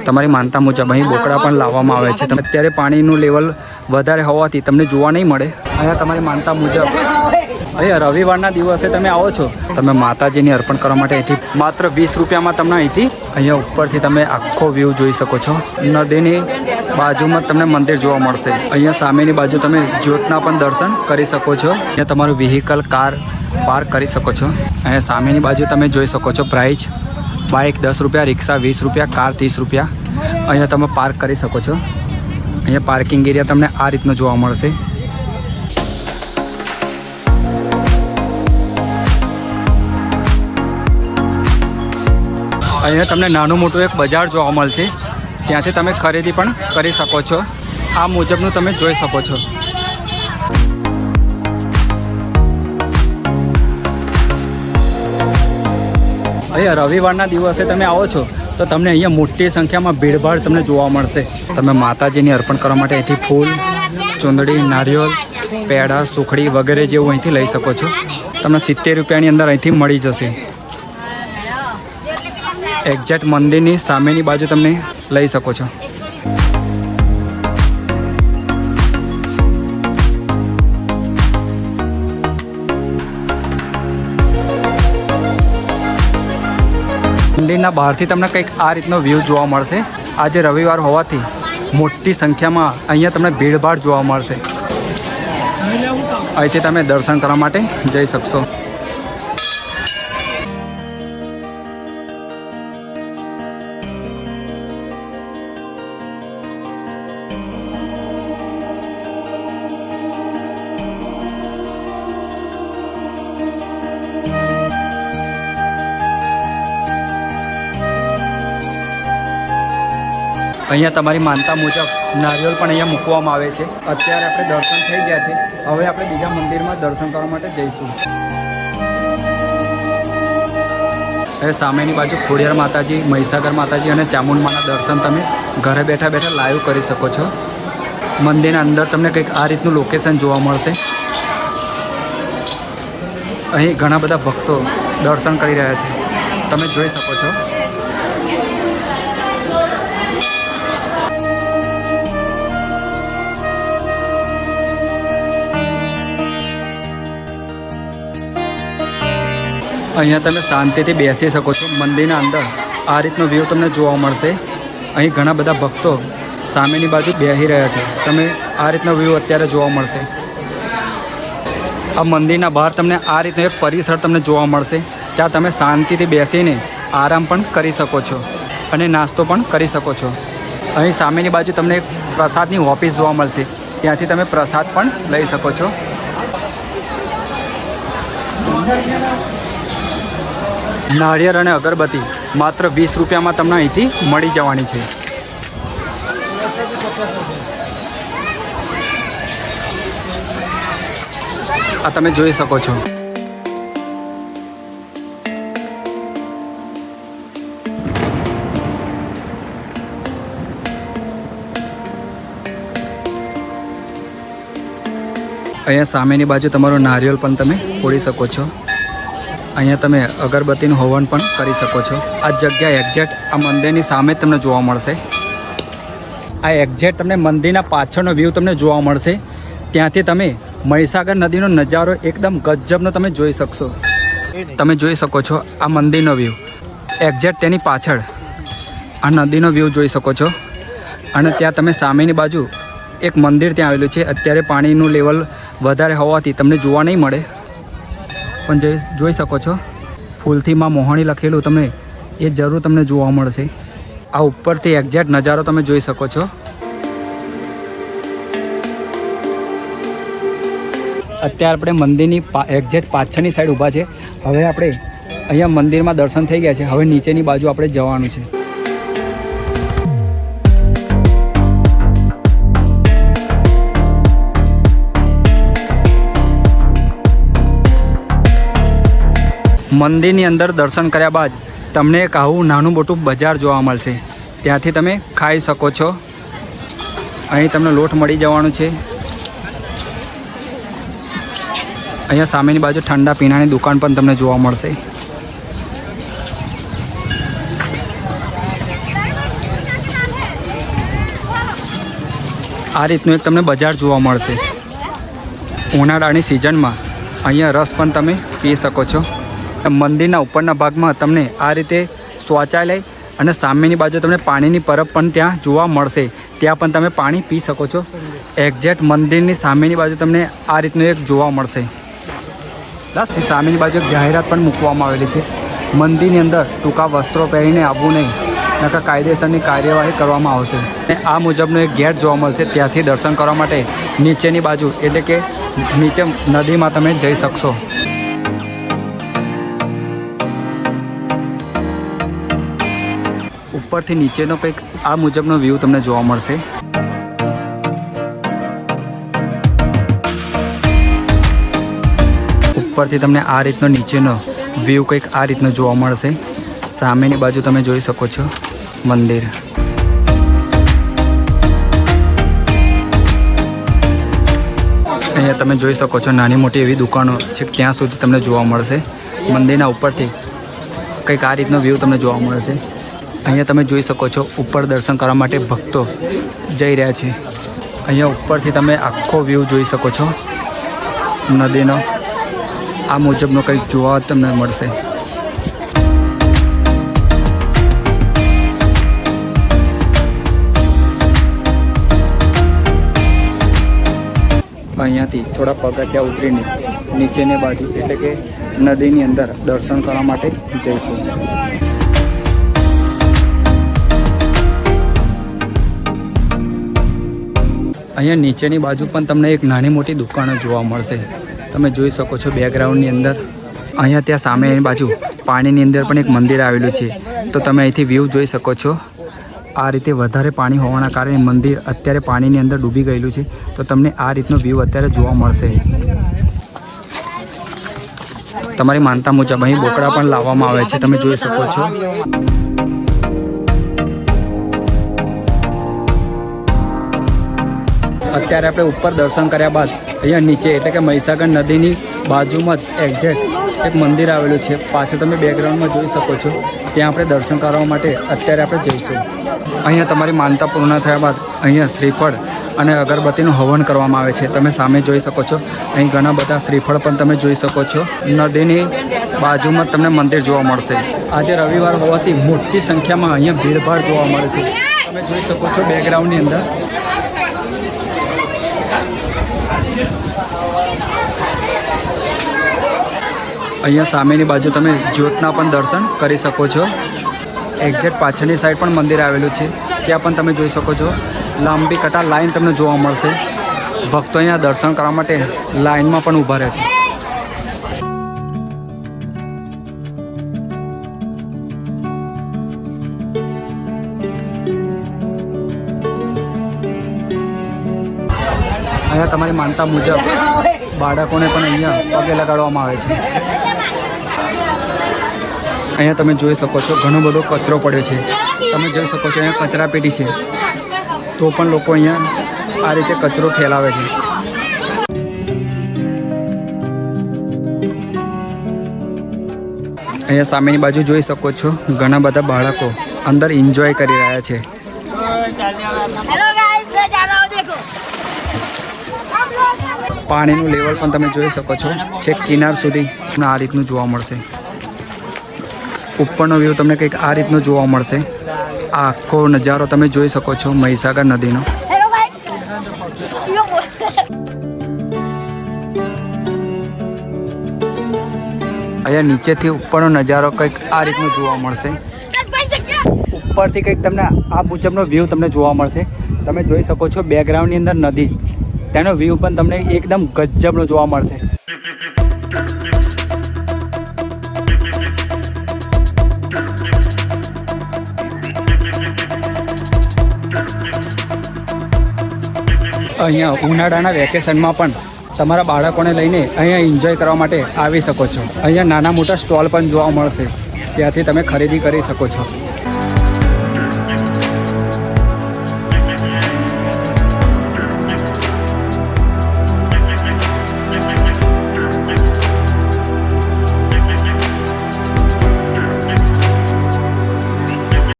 તમારી માનતા મુજબ અહીં બોકડા પણ લાવવામાં આવે છે. અત્યારે પાણીનું લેવલ વધારે હોવાથી તમને જોવા નહીં મળે. અહીંયા તમારી માનતા મુજબ અહીંયા રવિવારના દિવસે તમે આવો છો, તમે માતાજીને અર્પણ કરવા માટે અહીંથી માત્ર 20 રૂપિયામાં તમને અહીંથી અહીંયા ઉપરથી તમે આખો વ્યૂ જોઈ શકો છો. નદીની બાજુમાં તમને મંદિર જોવા મળશે. અહીંયા સામેની બાજુ તમે જ્યોતના પણ દર્શન કરી શકો છો. અહીંયા તમારું વ્હીકલ કાર પાર્ક કરી શકો છો. અહીંયા સામેની બાજુ તમે જોઈ શકો છો પ્રાઇસ. બાઇક 10 રૂપિયા, રિક્ષા 20 રૂપિયા, કાર 30 રૂપિયા. અહીંયા તમે પાર્ક કરી શકો છો. અહીંયા પાર્કિંગ એરિયા તમને આ રીતનો જોવા મળશે. અહીંયા તમને નાનું મોટું એક બજાર જોવા મળશે. ત્યાંથી તમે ખરીદી પણ કરી શકો છો. આ મુજબનું તમે જોઈ શકો છો. અહીંયા રવિવારના દિવસે તમે આવો છો તો તમને અહીંયા મોટી સંખ્યામાં ભીડભાડ તમને જોવા મળશે. તમે માતાજીને અર્પણ કરવા માટે અહીંથી ફૂલ, ચૂંદડી, નારિયેળ, પેડા, સુખડી વગેરે જેવું અહીંથી લઈ શકો છો. તમને 70 રૂપિયાની અંદર અહીંથી મળી જશે. એક્ઝેક્ટ મંદિરની સામેની બાજુ તમને લઈ શકો છો. મંદિરના બહારથી તમને કંઈક આ રીતનો વ્યૂ જોવા મળશે. આજે રવિવાર હોવાથી મોટી સંખ્યામાં અહીંયા તમને ભીડભાડ જોવા મળશે. અહીંથી તમે દર્શન કરવા માટે જઈ શકશો. અહીંયા તમારી માનતા મુજબ નારિયેળ પણ અહીંયા મૂકવામાં આવે છે. અત્યારે આપણે દર્શન થઈ ગયા છે. હવે આપણે બીજા મંદિરમાં દર્શન કરવા માટે જઈશું. હવે સામેની બાજુ ખોડિયાર માતાજી, મહીસાગર માતાજી અને ચામુંડમાના દર્શન તમે ઘરે બેઠા બેઠા લાઈવ કરી શકો છો. મંદિરના અંદર તમને કંઈક આ રીતનું લોકેશન જોવા મળશે. અહીં ઘણા બધા ભક્તો દર્શન કરી રહ્યા છે, તમે જોઈ શકો છો. અહીંયા તમે શાંતિથી બેસી શકો છો. મંદિરના અંદર આ રીતનો વ્યૂ તમને જોવા મળશે. અહીં ઘણા બધા ભક્તો સામેની બાજુ બેસી રહ્યા છે. તમે આ રીતનો વ્યૂ અત્યારે જોવા મળશે. આ મંદિરના બહાર તમને આ રીતનો એક પરિસર તમને જોવા મળશે. ત્યાં તમે શાંતિથી બેસીને આરામ પણ કરી શકો છો અને નાસ્તો પણ કરી શકો છો. અહીં સામેની બાજુ તમને એક પ્રસાદની ઓફિસ જોવા મળશે. ત્યાંથી તમે પ્રસાદ પણ લઈ શકો છો. નાળિયેર અને અગરબત્તી માત્ર 20 રૂપિયામાં તમને અહીંથી મળી જવાની છે. આ તમે જોઈ શકો છો. અહીંયા સામેની બાજુ તમારું નારિયેળ પણ તમે ફોડી શકો છો. અહીંયા તમે અગરબત્તીનું હવન પણ કરી શકો છો. આ જગ્યા એક્ઝેક્ટ આ મંદિરની સામે જ તમને જોવા મળશે. આ એક્ઝેક્ટ તમને મંદિરના પાછળનો વ્યૂ તમને જોવા મળશે. ત્યાંથી તમે મહીસાગર નદીનો નજારો એકદમ ગજબનો તમે જોઈ શકશો. તમે જોઈ શકો છો આ મંદિરનો વ્યૂ. એક્ઝેક્ટ તેની પાછળ આ નદીનો વ્યૂ જોઈ શકો છો. અને ત્યાં તમે સામેની બાજુ એક મંદિર ત્યાં આવેલું છે. અત્યારે પાણીનું લેવલ વધારે હોવાથી તમને જોવા નહીં મળે, પણ જોઈ શકો છો ફૂલથી માં મોહણી લખેલું તમે એ જરૂર તમને જોવા મળશે. આ ઉપરથી એક્ઝેક્ટ નજારો તમે જોઈ શકો છો. અત્યારે આપણે મંદિરની એક્ઝેક્ટ પાછળની સાઈડ ઊભા છે. હવે આપણે અહીંયા મંદિરમાં દર્શન થઈ ગયા છે. હવે નીચેની બાજુ આપણે જવાનું છે. મંદિરની અંદર દર્શન કર્યા બાદ તમને એક આવું નાનું મોટું બજાર જોવા મળશે. ત્યાંથી તમે ખાઈ શકો છો. અહીં તમને લોટ મળી જવાનું છે. અહીંયા સામેની બાજુ ઠંડા પીણાની દુકાન પણ તમને જોવા મળશે. આ રીતનું એક તમને બજાર જોવા મળશે. ઉનાળાની સિઝનમાં અહીંયા રસ પણ તમે પી શકો છો. મંદિરના ઉપરના ભાગમાં તમને આ રીતે શૌચાલય અને સામેની બાજુ તમને પાણીની પરબ પણ ત્યાં જોવા મળશે. ત્યાં પણ તમે પાણી પી શકો છો. એક્ઝેક્ટ મંદિરની સામેની બાજુ તમને આ રીતનું એક જોવા મળશે. સામેની બાજુ એક જાહેરાત પણ મૂકવામાં આવેલી છે. મંદિરની અંદર ટૂંકા વસ્ત્રો પહેરીને આવવું નહીં, નકર કાયદેસરની કાર્યવાહી કરવામાં આવશે. અને આ મુજબનો એક ગેટ જોવા મળશે. ત્યાંથી દર્શન કરવા માટે નીચેની બાજુ એટલે કે નીચે નદીમાં તમે જઈ શકશો. ઉપરથી નીચેનો કંઈક આ મુજબનો વ્યૂ તમને જોવા મળશે. ઉપરથી તમને આ રીતનો નીચેનો વ્યૂ કંઈક આ રીતનો જોવા મળશે. સામેની બાજુ તમે જોઈ શકો છો મંદિર. અહીંયા તમે જોઈ શકો છો નાની મોટી એવી દુકાનો છે, ત્યાં સુધી તમને જોવા મળશે. મંદિરના ઉપરથી કંઈક આ રીતનો વ્યૂ તમને જોવા મળશે. અહીંયા તમે જોઈ શકો છો ઉપર દર્શન કરવા માટે ભક્તો જઈ રહ્યા છે. અહીંયા ઉપરથી તમે આખો વ્યૂ જોઈ શકો છો નદીનો. આ મુજબનો કંઈક જોવા તમને મળશે. અહીંયાથી થોડા પગથિયા ઉતરીને નીચેની બાજુ એટલે કે નદીની અંદર દર્શન કરવા માટે જઈશું. અહીંયા નીચેની બાજુ પણ તમને એક નાની મોટી દુકાનો જોવા મળશે. તમે જોઈ શકો છો બેકગ્રાઉન્ડની અંદર. અહીંયા ત્યાં સામેની બાજુ પાણીની અંદર પણ એક મંદિર આવેલું છે. તો તમે અહીંથી વ્યૂ જોઈ શકો છો. આ રીતે વધારે પાણી હોવાના કારણે મંદિર અત્યારે પાણીની અંદર ડૂબી ગયેલું છે. તો તમને આ રીતનો વ્યૂ અત્યારે જોવા મળશે. તમારી માનતા મુજબ અહીં બોકડા પણ લાવવામાં આવે છે. તમે જોઈ શકો છો. અત્યારે આપણે ઉપર દર્શન કર્યા બાદ અહીંયા નીચે એટલે કે મહીસાગર નદીની બાજુમાં જ એક્ઝેક્ટ એક મંદિર આવેલું છે. પાછળ તમે બેકગ્રાઉન્ડમાં જોઈ શકો છો. ત્યાં આપણે દર્શન કરવા માટે અત્યારે આપણે જઈશું. અહીંયા તમારી માનતા પૂર્ણ થયા બાદ અહીંયા શ્રીફળ અને અગરબત્તીનું હવન કરવામાં આવે છે. તમે સામે જોઈ શકો છો. અહીં ઘણા બધા શ્રીફળ પણ તમે જોઈ શકો છો. નદીની બાજુમાં તમને મંદિર જોવા મળશે. આજે રવિવાર હોવાથી મોટી સંખ્યામાં અહીંયા ભીડભાડ જોવા મળે છે. તમે જોઈ શકો છો બેકગ્રાઉન્ડની અંદર. અહીંયા સામેની બાજુ તમે જ્યોતના પણ દર્શન કરી શકો છો. એક્ઝેક્ટ પાછળની સાઈડ પણ મંદિર આવેલું છે. ત્યાં પણ તમે જોઈ શકો છો લાંબી કતાર લાઈન તમને જોવા મળશે. ભક્તો અહીંયા દર્શન કરવા માટે લાઈનમાં પણ ઊભા રહે છે. અહીંયા તમારી માનતા મુજબ બાળકોને પણ અહીંયા પગે લગાડવામાં આવે છે. અહીંયા તમે જોઈ શકો છો ઘણો બધો કચરો પડ્યો છે. તમે જોઈ શકો છો અહીંયા કચરા પેટી છે. તો પણ લોકો અહીંયા આ રીતે કચરો ફેલાવે છે. અહીંયા સામેની બાજુ જોઈ શકો છો ઘણા બધા બાળકો અંદર એન્જોય કરી રહ્યા છે. પાણીનું લેવલ પણ તમે જોઈ શકો છો. છેક કિનાર સુધી આ રીતનું જોવા મળશે. ઉપરનો વ્યૂ તમને કંઈક આ રીતનો જોવા મળશે. આ આખો નજારો તમે જોઈ શકો છો મહીસાગર નદીનો. અહીંયા નીચેથી ઉપરનો નજારો કંઈક આ રીતનો જોવા મળશે. ઉપરથી કંઈક તમને આ મુજબનો વ્યૂ તમને જોવા મળશે. તમે જોઈ શકો છો બેકગ્રાઉન્ડની અંદર નદી. તેનો વ્યૂ પણ તમને એકદમ ગજબનો જોવા મળશે. અહીંયા ઉનાળાના વેકેશનમાં પણ તમારા બાળકોને લઈને અહીંયા એન્જોય કરવા માટે આવી શકો છો. અહીંયા નાના મોટા સ્ટોલ પણ જોવા મળશે. ત્યાંથી તમે ખરીદી કરી શકો છો.